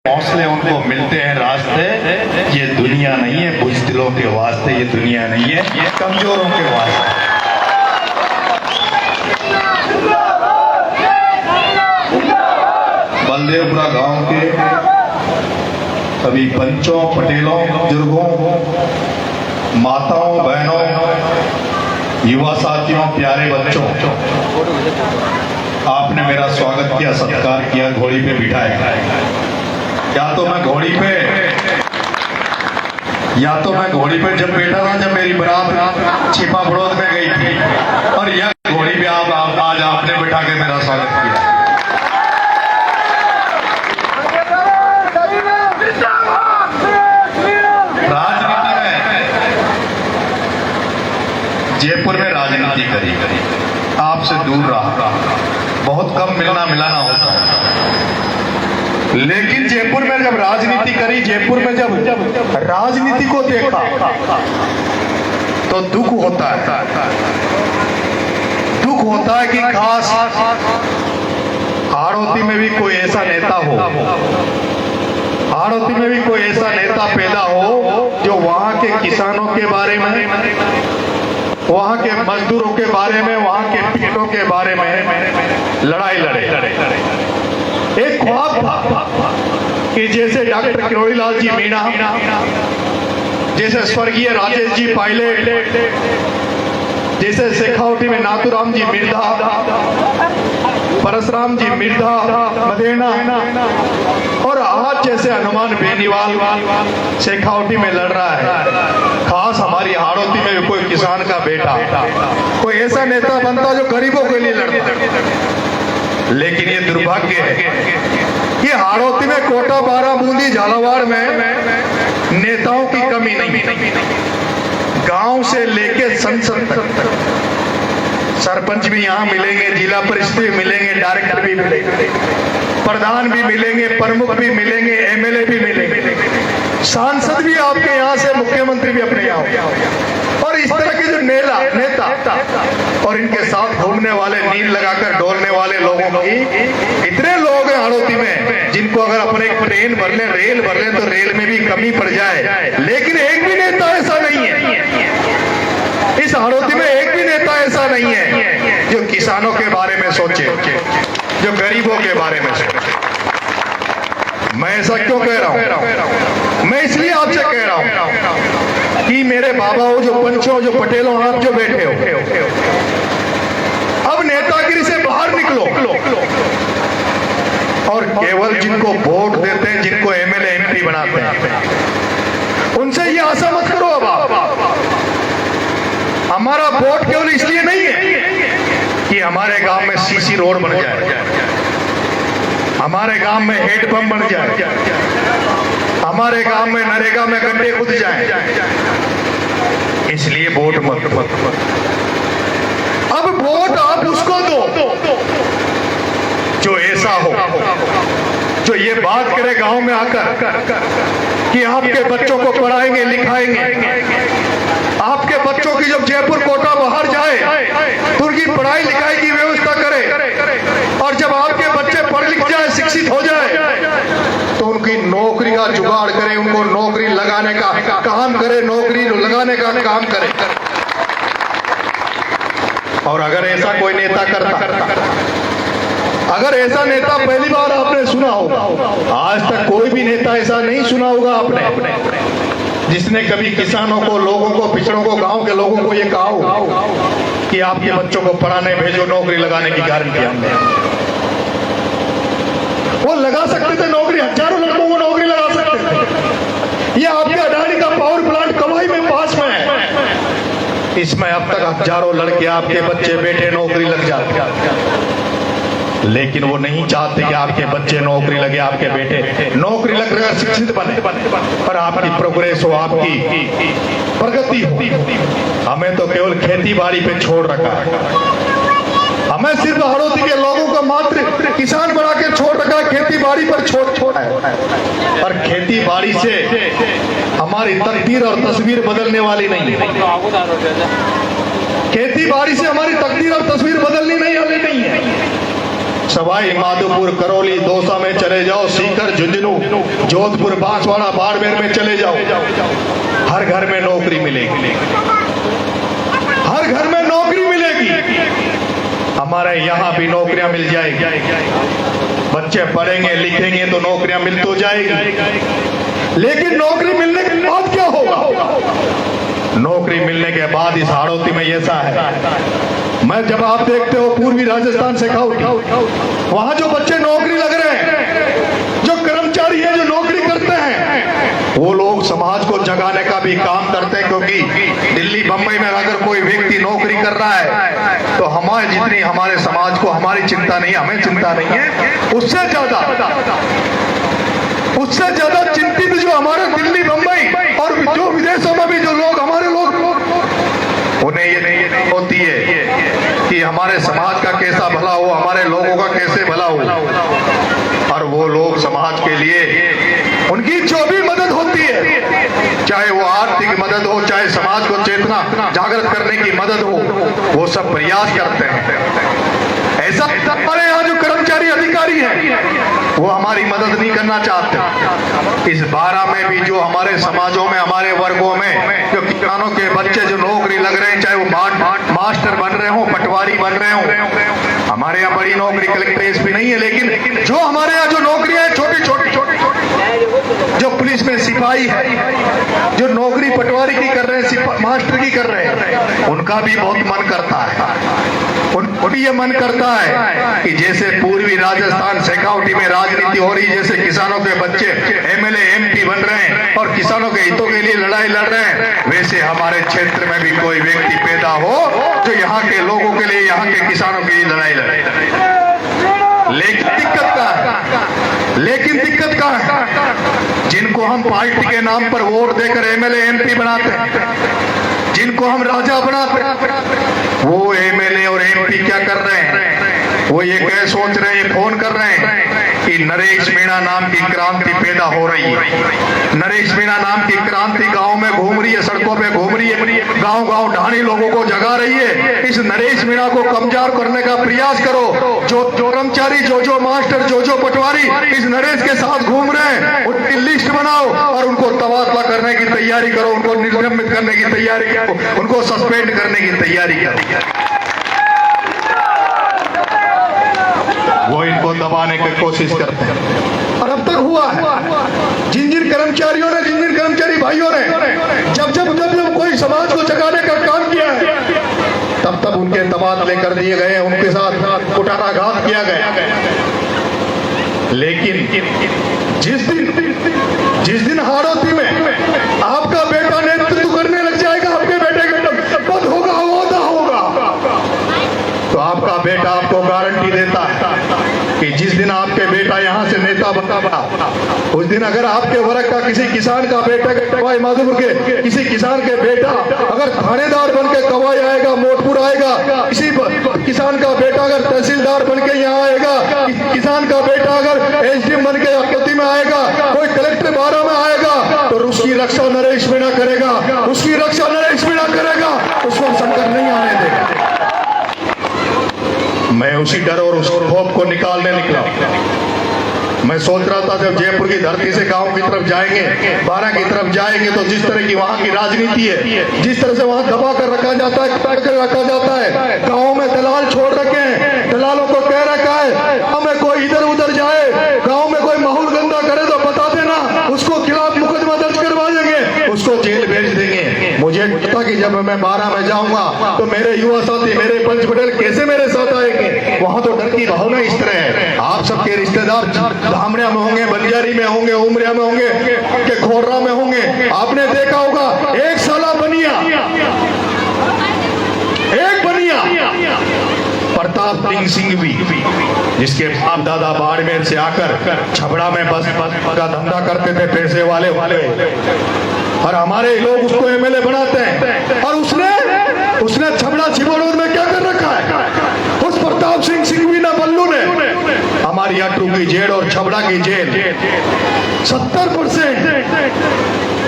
हौसले उनको मिलते हैं रास्ते। ये दुनिया नहीं है बुज़दिलों के वास्ते, ये दुनिया नहीं है ये कमजोरों के वास्ते। बलदेवपुरा गांव के सभी पंचों, पटेलों, बुजुर्गों, माताओं, बहनों, युवा साथियों, प्यारे बच्चों, आपने मेरा स्वागत किया, सत्कार किया, घोड़ी पे बिठाया। या तो मैं घोड़ी पे जब बैठा था, जब मेरी बारात छिपा बड़ौद में गई थी, और यह घोड़ी पे आज आपने बिठा के मेरा स्वागत किया। राजनीति में, जयपुर में राजनीति करी, आपसे दूर रहा, बहुत कम मिलना मिलाना होता है। लेकिन जयपुर में जब राजनीति करी, जयपुर में जब राजनीति को देखा तो दुख होता है। दुख होता है कि खास हाड़ौती में भी कोई ऐसा नेता हो, हाड़ौती में भी कोई ऐसा नेता पैदा हो जो वहां के किसानों के बारे में, वहां के मजदूरों के बारे में, वहां के पेटों के बारे में लड़ाई लड़े। एक ख्वाब था कि जैसे डॉक्टर किरोड़ीलाल जी मीणा, जैसे स्वर्गीय राजेश जी पायलट, जैसे शेखावटी में नाथूराम जी मिर्धा, परशुराम जी मिर्धा मदेना, और आज जैसे हनुमान बेनीवाल शेखावटी में लड़ रहा है। खास हमारी हाड़ौती में भी कोई किसान का बेटा, कोई ऐसा नेता बनता जो गरीबों के लिए लड़ता। लेकिन ये दुर्भाग्य है कि हाड़ौती में, कोटा, बाराबूंदी, झालावाड़ में नेताओं की कमी नहीं। गांव से लेके संसद तक सरपंच भी यहाँ मिलेंगे, जिला परिषद भी मिलेंगे, डायरेक्टर भी मिलेंगे, प्रधान भी मिलेंगे, प्रमुख भी मिलेंगे, एमएलए भी मिलेंगे, सांसद भी आपके यहाँ से, मुख्यमंत्री भी अपने यहाँ। और इस तरह के जो नेता और इनके साथ घूमने वाले, नींद लगाकर डोलने वाले लोगों की इतने लोग हैं हाड़ौती में, जिनको अगर अपने ट्रेन भर ले, रेल भर ले, तो रेल में भी कमी पड़ जाए। लेकिन एक भी नेता ऐसा नहीं है, इस हाड़ौती में एक भी नेता ऐसा नहीं है जो किसानों के बारे में सोचे, जो गरीबों के बारे में सोचे। मैं ऐसा क्यों कह रहा हूं? मैं इसलिए आपसे कह रहा हूं कि मेरे बाबा हो, जो पंचों, जो पटेलों, आप जो बैठे हो, अब नेतागिरी से बाहर निकलो और केवल जिनको वोट देते हैं, जिनको एमएलए एमपी बनाते हैं, उनसे ये आशा मत करो। अब हमारा वोट केवल इसलिए नहीं है कि हमारे गांव में सीसी रोड बन जाए, हमारे गांव में हेडपंप बन जाए, हमारे गांव में नरेगा में गड्ढे खुद जाए, इसलिए वोट मत। अब वोट आप उसको दो जो ऐसा हो, जो ये बात करे गांव में आकर कि आपके बच्चों को पढ़ाएंगे, लिखाएंगे, आपके बच्चों की जब जयपुर, कोटा बाहर जाए तो उनकी पढ़ाई लिखाई की व्यवस्था करे, और जब आपके बच्चे पढ़ लिख जाए, शिक्षित हो जाए, तो उनकी नौकरी का जुगाड़ करे, उनको नौकरी लगाने का काम करे, नौकरी लगाने का काम करे। और अगर ऐसा कोई नेता करता, अगर ऐसा नेता पहली बार आपने सुना होगा, आज तक कोई भी नेता ऐसा नहीं सुना होगा आपने जिसने कभी किसानों को, लोगों को, पिछड़ों को, गांव के लोगों को ये कहा हो कि आपके बच्चों को पढ़ाने भेजो, नौकरी लगाने की गारंटी हमने। वो लगा सकते थे नौकरी, हजारों लड़कों को नौकरी लगा सकते थे। ये आपके अडानी का पावर प्लांट कवाई में पास में है, इसमें अब तक हजारों लड़के, आपके बच्चे, बेटे नौकरी लग जाते। लेकिन वो नहीं चाहते कि आपके बच्चे नौकरी लगे, आपके बेटे नौकरी लग रहे, शिक्षित बने, पर आपकी प्रोग्रेस हो, आपकी प्रगति हो। हमें तो केवल खेती बाड़ी पे छोड़ रखा है, हमें सिर्फ हाड़ौती के लोगों का मात्र किसान बना के छोड़ रखा है, खेती बाड़ी पर छोड़ है। और खेती बाड़ी से हमारी तकदीर और तस्वीर बदलने वाली नहीं है, खेती बाड़ी से हमारी तकदीर और तस्वीर बदलनी नहीं है। सवाई माधोपुर, करौली, दौसा में चले जाओ, सीकर, झुंझुनू, जोधपुर, बांसवाड़ा, बाड़मेर में चले जाओ, हर घर में नौकरी मिलेगी, हर घर में नौकरी मिलेगी। हमारे यहाँ भी नौकरियां मिल जाएगी, बच्चे पढ़ेंगे लिखेंगे तो नौकरियां मिल तो जाएगी, लेकिन नौकरी मिलने के बाद क्या होगा? नौकरी मिलने के बाद इस हाड़ौती में ऐसा है, मैं जब आप देखते हो पूर्वी राजस्थान से वहां जो बच्चे नौकरी लग रहे हैं, जो कर्मचारी है जो नौकरी करते हैं, वो लोग समाज को जगाने का भी काम करते हैं, क्योंकि दिल्ली बंबई में अगर कोई व्यक्ति नौकरी कर रहा है तो हमारे जितनी हमारे समाज को हमारी चिंता नहीं, हमें चिंता नहीं है, उससे ज्यादा चिंतित जो हमारे दिल्ली बंबई और जो विदेशों में भी जो लोग हमारे लोग, उन्हें ये नहीं होती है कि हमारे समाज का कैसा भला हो, हमारे लोगों का कैसे भला हो। और वो लोग समाज के लिए उनकी जो भी मदद होती है, चाहे वो आर्थिक मदद हो, चाहे समाज को चेतना जागृत करने की मदद हो, वो सब प्रयास करते हैं। ऐसा हमारे यहाँ जो कर्मचारी अधिकारी हैं वो हमारी मदद नहीं करना चाहते। इस 12 में भी जो हमारे समाजों में, हमारे वर्गों में जो किसानों के बच्चे जो नौकरी लग रहे हैं, चाहे वो मास्टर बन रहे हो, पटवारी बन रहे हो, हमारे यहाँ बड़ी नौकरी कलेक्टर एसपी नहीं है, लेकिन जो हमारे यहाँ जो नौकरियां हैं छोटी जो पुलिस में सिपाही है, जो नौकरी पटवारी की कर रहे हैं, मास्टर की कर रहे हैं, उनका भी बहुत मन करता है, उनको भी ये मन करता है कि जैसे पूर्वी राजस्थान शेखावटी में राजनीति हो रही, जैसे किसानों के बच्चे एमएलए एमपी बन रहे हैं और किसानों के हितों के लिए लड़ाई लड़ रहे हैं, वैसे हमारे क्षेत्र में भी कोई व्यक्ति पैदा हो जो यहाँ के लोगों के लिए, यहाँ के किसानों के लिए लड़ाई लड़े। लेकिन दिक्कत का है, जिनको हम पार्टी के नाम पर वोट देकर एमएलए एमपी बनाते हैं, जिनको हम राजा बनाते हैं, वो एमएलए और एमपी क्या कर रहे हैं? वो ये क्या सोच रहे हैं, फोन कर रहे हैं कि नरेश मीणा नाम की क्रांति पैदा हो रही है। नरेश मीणा नाम की क्रांति गांव में घूम रही है, सड़कों पे घूम रही है, गांव ढाणी लोगों को जगा रही है। इस नरेश मीणा को कमजोर करने का प्रयास करो। जो कर्मचारी, जो मास्टर, जो पटवारी इस नरेश के साथ घूम रहे हैं, उनकी लिस्ट बनाओ और उनको तबादला करने की तैयारी करो, उनको निलंबित करने की तैयारी करो, उनको सस्पेंड करने की तैयारी करो। वो इनको दबाने की कोशिश करते हैं और अब तक हुआ है। जिन कर्मचारियों ने, जिन कर्मचारी भाइयों ने जब कोई समाज को जगाने का काम किया है, तब उनके तबादले कर दिए गए, उनके साथ कुटाराघात किया गया। लेकिन जिस दिन हाड़ौती में आपका बेटा नेतृत्व करने लग जाएगा, आपके बेटे का पद होगा, ओहदा होगा, तो आपका बेटा आपको गारंटी देता है कि जिस दिन आपके बेटा यहाँ से नेता बना, उस दिन अगर आपके वर्ग का किसी किसान का बेटा, सवाई माधोपुर के किसी किसान के बेटा अगर थानेदार बन के कवाई आएगा, मोटपुर आएगा, किसी किसान का बेटा अगर तहसीलदार बन के यहाँ आएगा, किसान का बेटा अगर एसडीएम बन के अकोती में आएगा, कोई कलेक्टर 12 में आएगा, तो उसकी रक्षा नरेश मीणा करेगा, उसकी रक्षा नरेश मीणा करेगा, उसको संकट नहीं आने देगा। मैं उसी डर और उस खौफ को निकालने निकला। मैं सोच रहा था जब जयपुर की धरती से गांव की तरफ जाएंगे, 12 की तरफ जाएंगे, तो जिस तरह की वहां की राजनीति है, जिस तरह से वहां दबा कर रखा जाता है, गाँव में दलाल छोड़ रखे हैं, दलालों को कह रखा है हमें कोई इधर उधर जाए, गाँव में कोई माहौल गंदा करे तो बता देना, उसको खिलाफ मुकदमा दर्ज करवा देंगे, उसको जेल भेज देंगे। मुझे पता कि जब मैं 12 में जाऊंगा तो मेरे युवा साथी, मेरे पंच पटेल कैसे मेरे साथ आएंगे। वहां तो डर की भावना इस तरह है। आप सबके रिश्तेदार धामड़िया में होंगे, बंजारी में होंगे, उमरिया में होंगे, के खोर्रा में होंगे। आपने देखा होगा एक साला बनिया प्रताप सिंह भी, जिसके बाप दादा बाड़मेर से आकर छबड़ा में बस का धंधा करते थे, पैसे वाले, और हमारे लोग उसको एमएलए बनाते हैं। और उसने छबड़ा छिबड़ोद में क्या कर रखा है? उस प्रताप सिंह भी ना बल्लू ने हमारी अटरू की जेल और छबड़ा की जेल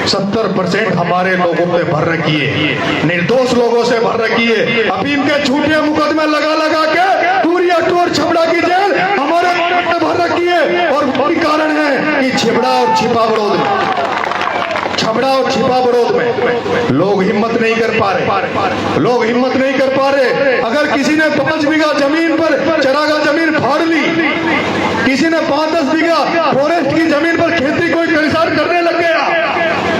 70% हमारे लोगों पे भर रखी है, निर्दोष लोगों से भर रखी है। अफीम के झूठे मुकदमे लगा के पूरी अट्टू और छबड़ा की जेल हमारे में भर रखी है, और वही कारण है कि छबड़ा और छिपा बड़ौद में, छबड़ा और छिपा बड़ौद में लोग हिम्मत नहीं कर पा रहे, लोग हिम्मत नहीं कर पा रहे। अगर किसी ने 5 बीघा जमीन पर चरागाह जमीन फाड़ ली, किसी ने 5-10 बीघा फॉरेस्ट की जमीन पर खेती कोई कंसार करने लग गया,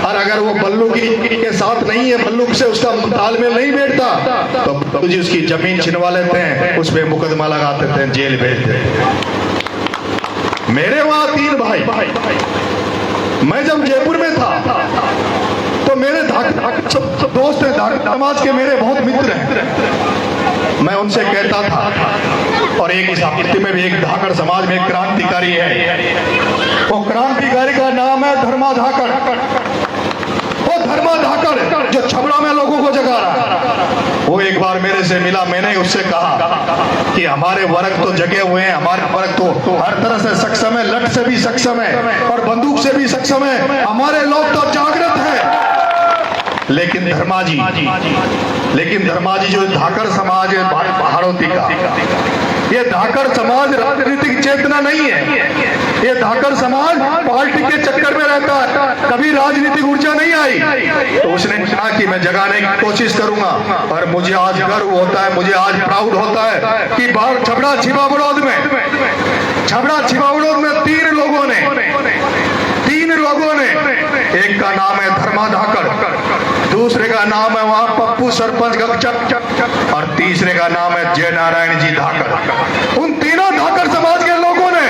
और अगर वो बल्लू के साथ नहीं है, बल्लू से उसका तालमेल नहीं बैठता, तो तुझे उसकी जमीन छिनवा लेते हैं, उस पर मुकदमा लगा देते हैं, जेल भेज देते हैं। मेरे वहां 3 भाई, मैं जब जयपुर में था तो मेरे दोस्त हैं, धाकड़ समाज के मेरे बहुत मित्र हैं। मैं उनसे कहता था, और एक इस में भी एक धाकड़ समाज में एक क्रांतिकारी है, वो क्रांतिकारी का नाम है धर्मा धाकड़। वो धर्मा धाकड़ जो छबड़ा में लोगों को जगा रहा है, वो एक बार मेरे से मिला। मैंने उससे कहा कि हमारे वर्ग तो जगे हुए हैं, हमारे वर्ग तो हर तरह से सक्षम है, लठ से भी सक्षम है और बंदूक से भी सक्षम है, हमारे लोग तो जागृत है। लेकिन धर्मा जी जो धाकड़ समाज है हाड़ौती का, ये धाकड़ समाज राजनीतिक चेतना नहीं है, ये धाकड़ समाज पार्टी के चक्कर में रहता है, कभी राजनीतिक ऊर्जा नहीं आई। तो उसने कहा कि मैं जगाने की कोशिश करूंगा, और मुझे आज गर्व होता है, मुझे आज प्राउड होता है कि छबड़ा छिपा बड़ौद में 3 लोगों ने, एक का नाम है धर्मा धाकड़, दूसरे का नाम है वहां पप्पू सरपंच गगचक, और तीसरे का नाम है जय नारायण जी धाकड़। उन तीनों धाकड़ समाज के लोगों ने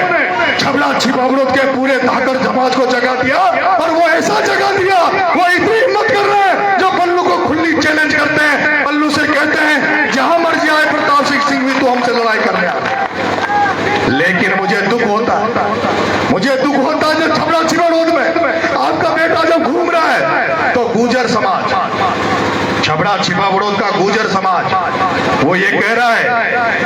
छबड़ा छिपा बड़ौद के पूरे धाकड़ समाज को जगा दिया, और वो ऐसा जगा दिया, वो इतनी हिम्मत कर रहे हैं जो बल्लू को खुली चैलेंज करते हैं, बल्लू से कहते हैं जहां मर्जी आए प्रताप सिंह भी तो हमसे लड़ाई करने आए। लेकिन मुझे दुख होता है जब छबड़ा छिपा बड़ौद में आपका बेटा जब घूम रहा है, तो गुर्जर समाज, छबड़ा छिपा बड़ौद का गुर्जर समाज, वो ये कह रहा है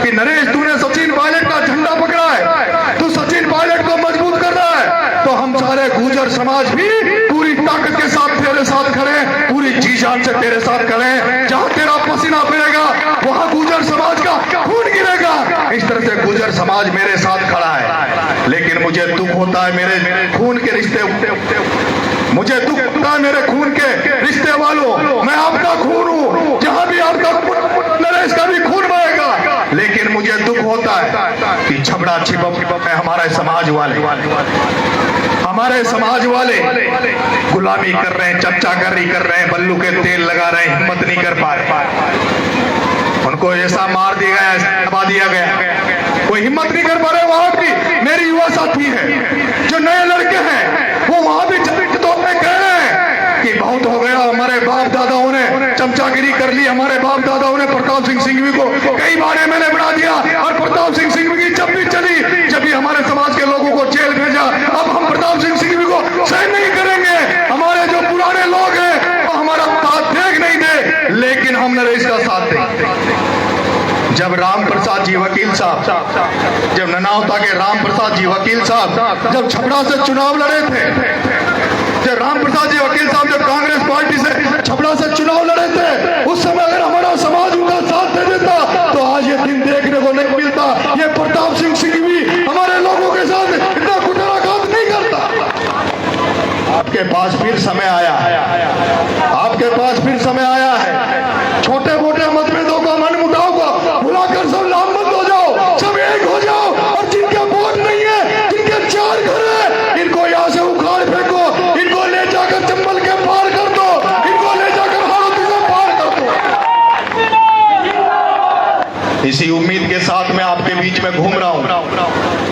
कि नरेश तूने सचिन पायलट का झंडा पकड़ा है, तू सचिन पायलट को मजबूत कर रहा है, तो हम सारे गुर्जर समाज भी पूरी ताकत के साथ तेरे साथ खड़े, पूरी जी जान से तेरे साथ खड़े। जहां तेरा पसीना बहेगा वहां गुर्जर समाज का खून गिरेगा। इस तरह से गुर्जर समाज मेरे साथ खड़ा है। लेकिन मुझे दुख होता है मेरे खून के रिश्ते, मुझे दुख होता है मेरे खून के रिश्ते वालों, मैं आपका खून हूं, जहां भी आपका नरेश का भी खून बहेगा। लेकिन मुझे दुख होता है कि छबड़ा छिपा में हमारे समाज वाले गुलामी कर रहे हैं, चमचागिरी कर रहे हैं, बल्लू के तेल लगा रहे हैं, हिम्मत नहीं कर पा रहे, उनको ऐसा मार दिया गया, ऐसा दबा दिया गया, कोई हिम्मत नहीं कर पा रहे। वहां भी मेरे युवा साथी हैं जो नए लड़के हैं, वो वहां भी तो कह रहे हैं कि बहुत हो गया, हमारे बाप दादाओं ने चमचागिरी कर ली, हमारे बाप दादाओं ने प्रताप सिंह सिंघवी को कई बार एमएलए बना दिया, और प्रताप सिंह सिंघवी की जब भी चली, जब भी हमारे समाज के लोगों को जेल भेजा, अब हम प्रताप सिंह सिंघवी को सहन नहीं करेंगे। हमारे जो पुराने लोग हैं वो हमारा साथ देख नहीं दे, लेकिन हम नरेश का साथ दें। जब राम प्रसाद जी वकील साहब, जब ननावता के राम प्रसाद जी वकील साहब जब छबड़ा से चुनाव लड़े थे, जब राम प्रसाद जी वकील साहब जब कांग्रेस पार्टी से छबड़ा से चुनाव लड़े थे, उस समय अगर हमारा समाज उनका साथ दे देता तो आज ये दिन देखने को नहीं मिलता। ये प्रताप सिंह सिंघवी हमारे लोगों के साथ इतना कुटराघात नहीं करता। आपके पास फिर समय आया है, आपके पास फिर समय आया है। छोटे मोटे मतभेदों का, मन मुटाव को भुलाकर सब लामबंद हो जाओ, सब एक हो जाओ, और जिनके वोट नहीं है, जिनके 4 घर है, इनको यहाँ से उखाड़ फेंको, इनको ले जाकर चंबल के पार कर दो, इनको ले जाकर हाड़ौती से पार कर दो। इसी उम्मीद के साथ मैं आपके बीच में घूम रहा हूँ।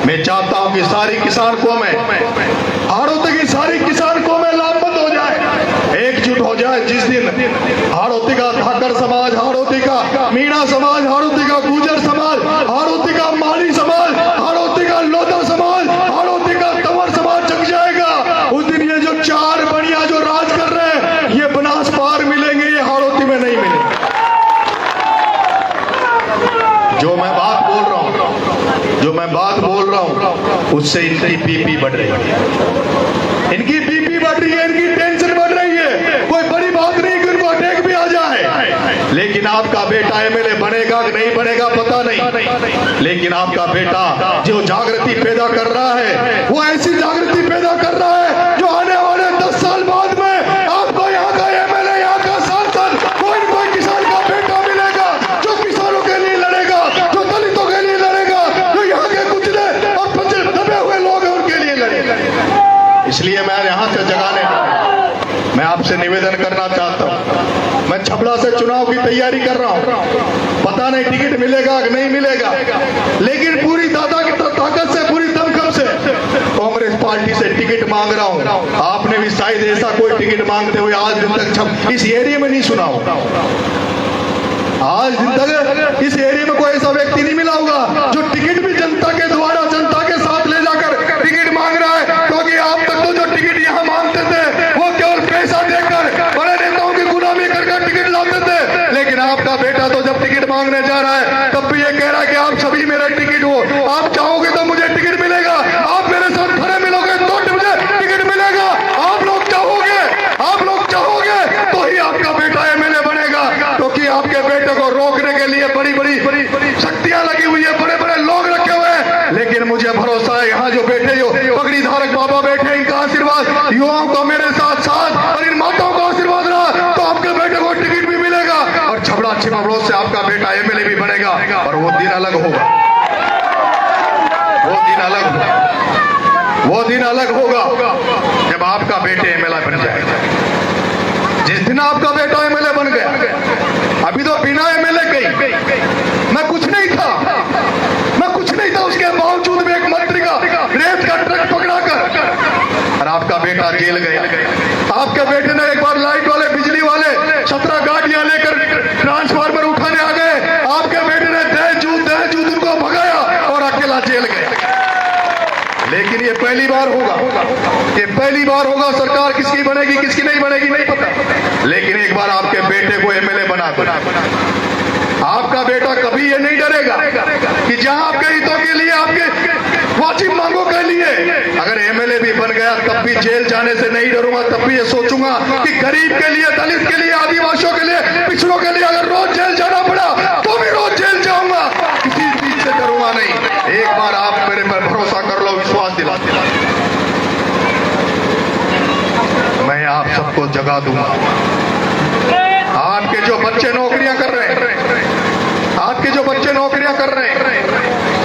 मैं चाहता हूँ कि सारी किसान कौमें, हाड़ौती की सारी किसान कौमें लामबंद हो जाए, एकजुट हो जाए। जिस दिन हाड़ौती का धाकड़ समाज, हाड़ौती का मीणा समाज, हाड़ौती का गुर्जर समाज, हाड़ौती का माली समाज, हाड़ौती का लोधा समाज, हाड़ौती का तंवर समाज जग जाएगा, उस दिन ये जो 4 बनिया जो राज कर रहे हैं, ये बनास पार मिलेंगे, ये हाड़ौती में नहीं मिलेंगे। जो मैं बात बोल रहा हूं उससे इनकी बीपी बढ़ रही है, इनकी बीपी बढ़ रही है, इनकी टेंशन बढ़ रही है। कोई बड़ी बात नहीं कि उनको अटैक भी आ जाए, लेकिन आपका बेटा एमएलए बनेगा कि नहीं बनेगा पता नहीं, लेकिन आपका बेटा जो जागृति पैदा कर रहा है, वो ऐसी जागृति पैदा कर रहा है जो आने वाले 10 साल बाद में आपको यहाँ का एमएलए, यहाँ का सांसद, कोई न कोई किसान का बेटा मिलेगा जो किसानों के लिए लड़ेगा, जो दलितों के लिए लड़ेगा, जो यहाँ के कुचले और पचले दबे हुए लोग हैं उनके लिए लड़ेगा। इसलिए मैं यहाँ से जगाने, मैं आपसे निवेदन करना चाहता हूँ। मैं छपड़ा से चुनाव की तैयारी कर रहा हूँ, पता नहीं टिकट मिलेगा कि नहीं मिलेगा, लेकिन पूरी ताकत से, पूरी दमखम से कांग्रेस पार्टी से टिकट मांग रहा हूँ। आपने भी शायद ऐसा कोई टिकट मांगते हुए आज दिन तक इस एरिया में नहीं सुना होगा। आज दिन तक इस एरिया में कोई ऐसा व्यक्ति नहीं मिला होगा जो टिकट भी जनता के द्वारा, जनता के साथ ले जाकर टिकट मांग रहा है। क्योंकि आप तक तो जो टिकट यहाँ मांगते थे वो केवल पैसा देकर, बड़े नेताओं की गुलामी करके टिकट लाते थे। लेकिन आपका बेटा तो जब टिकट मांगने जा रहा है तब भी ये कह रहा है कि आप सभी मेरा टिकट हो, आप चाहोगे तो मुझे टिकट मिलेगा, आप मेरे साथ खड़े मिलोगे तो मुझे टिकट मिलेगा, आप लोग चाहोगे तो ही आपका बेटा एमएलए बनेगा। क्योंकि आपके बेटे को रोकने के लिए बड़ी बड़ी शक्तियां लगी हुई है, बड़े बड़े लोग रखे हुए हैं। लेकिन मुझे भरोसा है यहाँ जो बैठे, जो पगड़ी धारक बाबा बैठे, इनका आशीर्वाद युवाओं को मेरे साथ साथ और इन माताओं को आशीर्वाद रहा तो आपके बेटे को टिकट भी मिलेगा और छबड़ा छिपड़ों से आपका बेटा एमएलए भी बनेगा। और वो दिन अलग होगा, वो दिन अलग होगा, वो दिन अलग होगा जब आपका बेटे एमएलए बन जाएगा। जिस दिन आपका बेटा एमएलए बन गया, अभी तो बिना एमएलए गई मैं कुछ नहीं था, उसके बावजूद भी एक मंत्री का रेत का ट्रक पकड़ा कर और आपका बेटा जेल गया। आपके बेटे ने एक बार लाइट वाले, बिजली वाले 17 गाड़ियां लेकर ट्रांसफार्मर उठाने आ गए, आपके बेटे ने दहजूद उनको भगाया और अकेला जेल गया। लेकिन ये पहली बार होगा, सरकार किसकी बनेगी किसकी नहीं बनेगी नहीं पता, लेकिन एक बार आपके बेटे को एमएलए बना दो। आपका बेटा कभी ये नहीं डरेगा कि जहां आपके हितों के लिए, आपके वाजिब मांगों के लिए अगर एमएलए भी बन गया तब भी जेल जाने से नहीं डरूंगा। तब भी ये सोचूंगा कि गरीब के लिए, दलित के लिए, आदिवासियों के लिए, पिछड़ों के लिए अगर रोज जेल जाना पड़ा तो भी रोज जेल जाऊंगा, किसी चीज से डरूंगा नहीं। एक बार आप मेरे पर भरोसा कर लो, विश्वास दिला, मैं आप सबको जगा दूंगा। आपके जो बच्चे नौकरियां कर रहे हैं,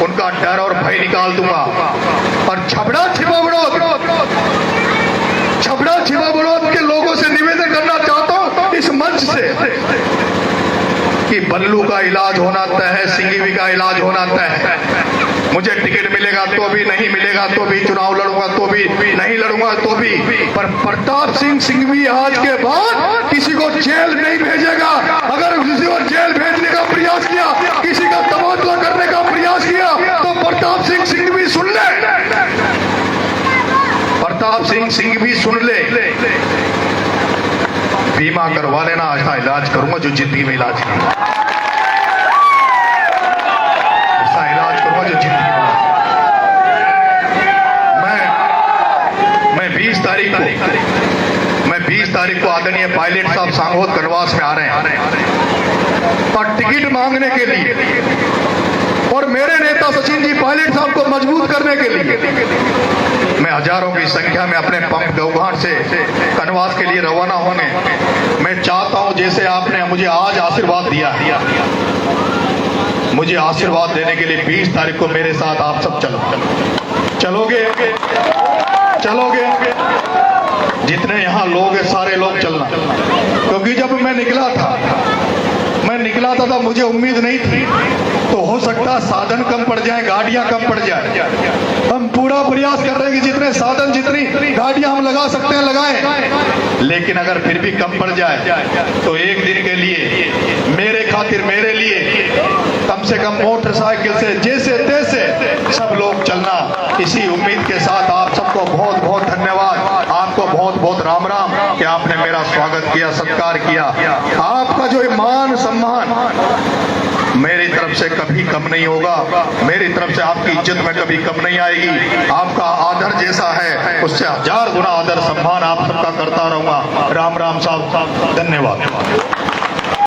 उनका डर और भय निकाल दूंगा। और छबड़ा छिपा बड़ौद के लोगों से निवेदन करना चाहता हूं इस मंच से कि बल्लू का इलाज होना तय है, सिंघवी का इलाज होना तय है। मुझे टिकट मिलेगा तो भी, नहीं मिलेगा तो भी, चुनाव लड़ूंगा तो भी, नहीं लड़ूंगा तो भी, पर प्रताप सिंह सिंघवी आज के बाद किसी को जेल नहीं भेजेगा। अगर किसी को जेल भेजने का प्रयास किया, किसी का तबादला करने का प्रयास किया तो प्रताप सिंह सिंघवी सुन ले, प्रताप सिंह सिंघवी सुन ले। बीमा करवा लेना, ऐसा इलाज करूंगा जो जिंदगी में इलाज किया, ऐसा इलाज करूंगा जो जिंदगी में। मैं 20 तारीख को आदरणीय पायलट साहब सांगोद कनवास में आ रहे हैं और टिकट मांगने के लिए, और मेरे नेता सचिन जी पायलट साहब को मजबूत करने के लिए मैं हजारों की संख्या में अपने पंप देवघाट से कनवास के लिए रवाना होने। मैं चाहता हूं जैसे आपने मुझे आज आशीर्वाद दिया, मुझे आशीर्वाद देने के लिए 20 तारीख को मेरे साथ आप सब चलोगे। जितने यहाँ लोग हैं सारे लोग चलना, क्योंकि जब मैं निकला था तो मुझे उम्मीद नहीं थी, तो हो सकता साधन कम पड़ जाए, गाड़ियां कम पड़ जाए। हम पूरा प्रयास कर रहे हैं कि जितने साधन, जितनी गाड़ियां हम लगा सकते हैं लगाएं, लेकिन अगर फिर भी कम पड़ जाए तो एक दिन के लिए मेरे खातिर, मेरे लिए कम से कम मोटरसाइकिल से जैसे तैसे सब लोग चलना। इसी उम्मीद के साथ आप सबको बहुत बहुत धन्यवाद, आपको बहुत बहुत राम राम कि आपने मेरा स्वागत किया, सत्कार किया। आपका जो मान सम्मान मेरी तरफ से कभी कम नहीं होगा, मेरी तरफ से आपकी इज्जत में कभी कम नहीं आएगी। आपका आदर जैसा है उससे 1000 गुना आदर सम्मान आप सबका करता रहूंगा। राम राम साहब, धन्यवाद।